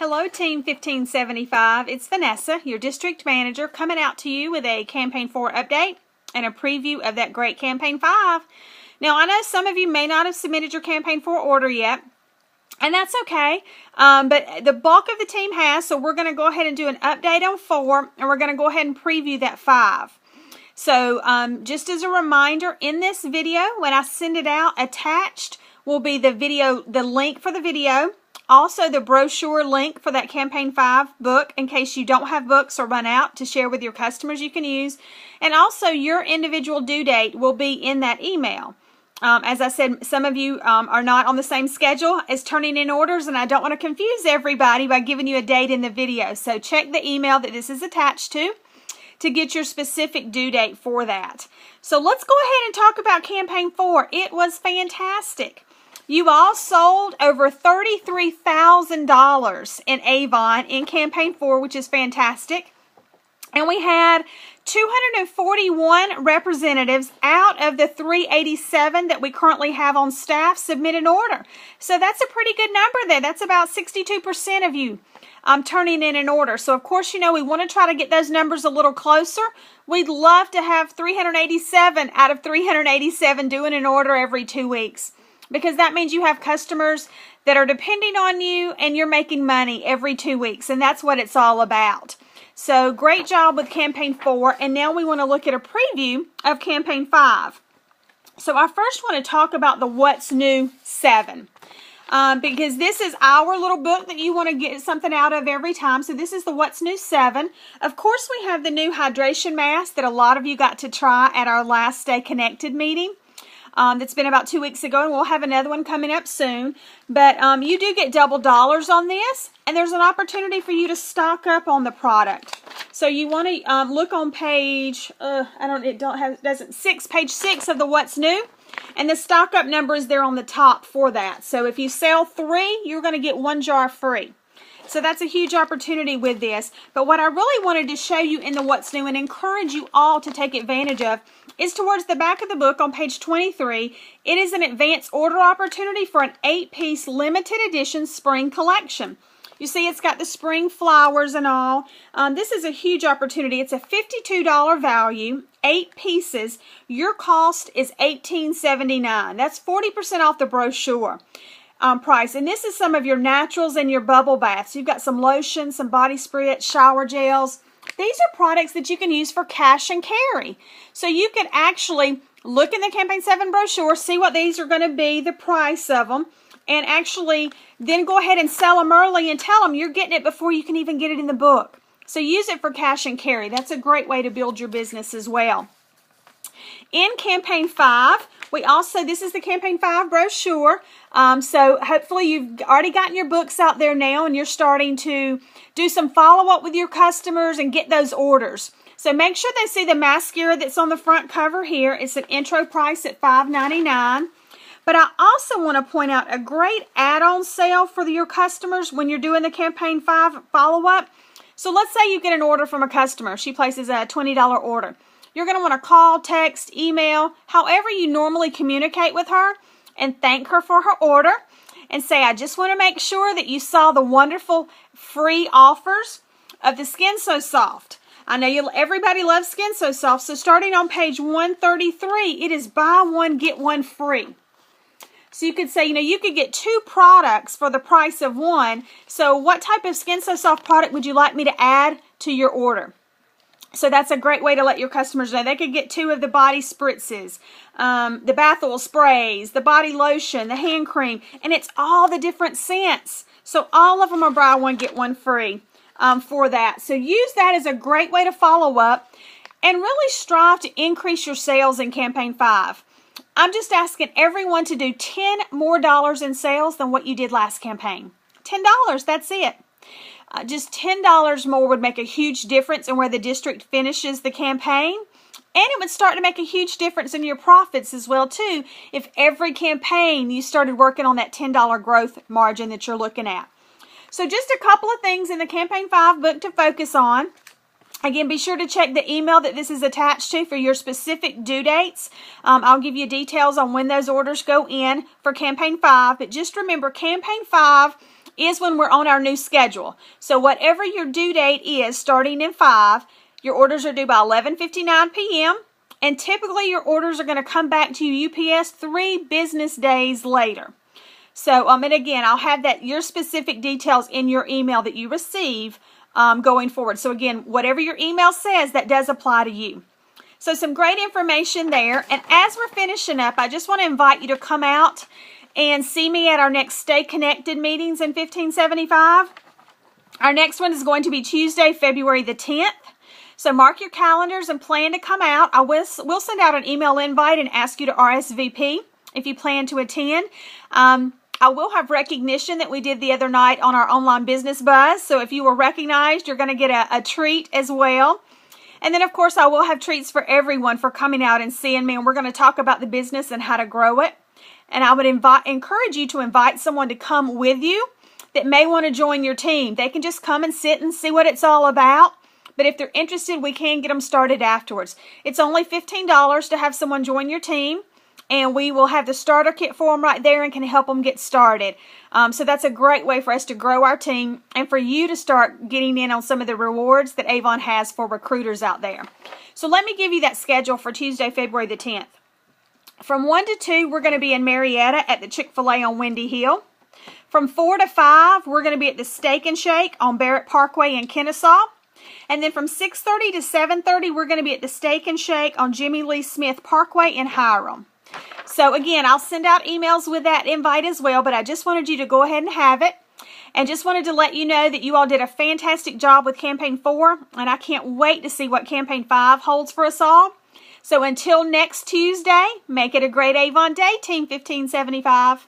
Hello, Team 1575. It's Vanessa, your district manager, coming out to you with a Campaign 4 update and a preview of that great Campaign 5. Now, I know some of you may not have submitted your Campaign 4 order yet, and that's okay, but the bulk of the team has, so we're going to go ahead and do an update on 4, and we're going to go ahead and preview that 5. So, just as a reminder, in this video, when I send it out, attached will be the link for the video. Also, the brochure link for that Campaign 5 book in case you don't have books or run out to share with your customers you can use. And also, your individual due date will be in that email. As I said, some of you are not on the same schedule as turning in orders, and I don't want to confuse everybody by giving you a date in the video. So check the email that this is attached to get your specific due date for that. So let's go ahead and talk about Campaign 4. It was fantastic. You all sold over $33,000 in Avon in Campaign 4, which is fantastic. And we had 241 representatives out of the 387 that we currently have on staff submit an order. So that's a pretty good number there. That's about 62% of you turning in an order. So, of course, you know, we want to try to get those numbers a little closer. We'd love to have 387 out of 387 doing an order every 2 weeks, because that means you have customers that are depending on you and you're making money every 2 weeks, and that's what it's all about. So great job with Campaign 4, and now we want to look at a preview of Campaign 5. So I first want to talk about the What's New 7, because this is our little book that you want to get something out of every time. So this is the What's New 7. Of course, we have the new hydration mask that a lot of you got to try at our last Stay Connected meeting. That's been about 2 weeks ago, and we'll have another one coming up soon. But you do get double dollars on this, and there's an opportunity for you to stock up on the product. So you want to look on page page 6 of the What's New, and the stock up number is there on the top for that. So if you sell 3, you're going to get 1 jar free. So that's a huge opportunity with this. But what I really wanted to show you in the What's New and encourage you all to take advantage of is towards the back of the book on page 23. It is an advance order opportunity for an 8-piece limited edition spring collection. You see, it's got the spring flowers and all. This is a huge opportunity. It's a $52 value, 8 pieces. Your cost is $18.79. That's 40% off the brochure price. And this is some of your naturals and your bubble baths. You've got some lotion, some body spritz, shower gels. These are products that you can use for cash and carry. So you can actually look in the Campaign 7 brochure, see what these are going to be, the price of them, and actually then go ahead and sell them early and tell them you're getting it before you can even get it in the book. So use it for cash and carry. That's a great way to build your business as well. In Campaign 5, this is the Campaign 5 brochure. So hopefully you've already gotten your books out there now, and you're starting to do some follow-up with your customers and get those orders. So make sure they see the mascara that's on the front cover here. It's an intro price at $5.99. But I also want to point out a great add-on sale for your customers when you're doing the Campaign 5 follow-up. So let's say you get an order from a customer. She places a $20 order. You're going to want to call, text, email, however you normally communicate with her, and thank her for her order and say, I just want to make sure that you saw the wonderful free offers of the Skin So Soft. I know everybody loves Skin So Soft, so starting on page 133, it is buy one, get one free. So you could say, you could get 2 products for the price of 1. So what type of Skin So Soft product would you like me to add to your order? So that's a great way to let your customers know. They could get 2 of the body spritzes, the bath oil sprays, the body lotion, the hand cream, and it's all the different scents. So all of them are buy one, get one free for that. So use that as a great way to follow up and really strive to increase your sales in Campaign 5. I'm just asking everyone to do $10 more in sales than what you did last campaign. $10, that's it. Just $10 more would make a huge difference in where the district finishes the campaign. And it would start to make a huge difference in your profits as well, too, if every campaign you started working on that $10 growth margin that you're looking at. So just a couple of things in the Campaign 5 book to focus on. Again, be sure to check the email that this is attached to for your specific due dates. I'll give you details on when those orders go in for Campaign 5. But just remember, Campaign 5 is when we're on our new schedule. So whatever your due date is, starting in 5, your orders are due by 11:59 p.m. And typically your orders are going to come back to you UPS 3 business days later. So, and again, I'll have your specific details in your email that you receive going forward. So again, whatever your email says, that does apply to you. So some great information there. And as we're finishing up, I just want to invite you to come out and see me at our next Stay Connected meetings in 1575. Our next one is going to be Tuesday, February the 10th. So mark your calendars and plan to come out. We'll send out an email invite and ask you to RSVP if you plan to attend. I will have recognition that we did the other night on our online business buzz. So if you were recognized, you're going to get a treat as well. And then, of course, I will have treats for everyone for coming out and seeing me. And we're going to talk about the business and how to grow it. And I would encourage you to invite someone to come with you that may want to join your team. They can just come and sit and see what it's all about. But if they're interested, we can get them started afterwards. It's only $15 to have someone join your team. And we will have the starter kit for them right there and can help them get started. So that's a great way for us to grow our team and for you to start getting in on some of the rewards that Avon has for recruiters out there. So let me give you that schedule for Tuesday, February the 10th. From 1 to 2, we're going to be in Marietta at the Chick-fil-A on Windy Hill. From 4 to 5, we're going to be at the Steak and Shake on Barrett Parkway in Kennesaw. And then from 6:30 to 7:30, we're going to be at the Steak and Shake on Jimmy Lee Smith Parkway in Hiram. So again, I'll send out emails with that invite as well, but I just wanted you to go ahead and have it. And just wanted to let you know that you all did a fantastic job with Campaign 4, and I can't wait to see what Campaign 5 holds for us all. So until next Tuesday, make it a great Avon day, Team 1575.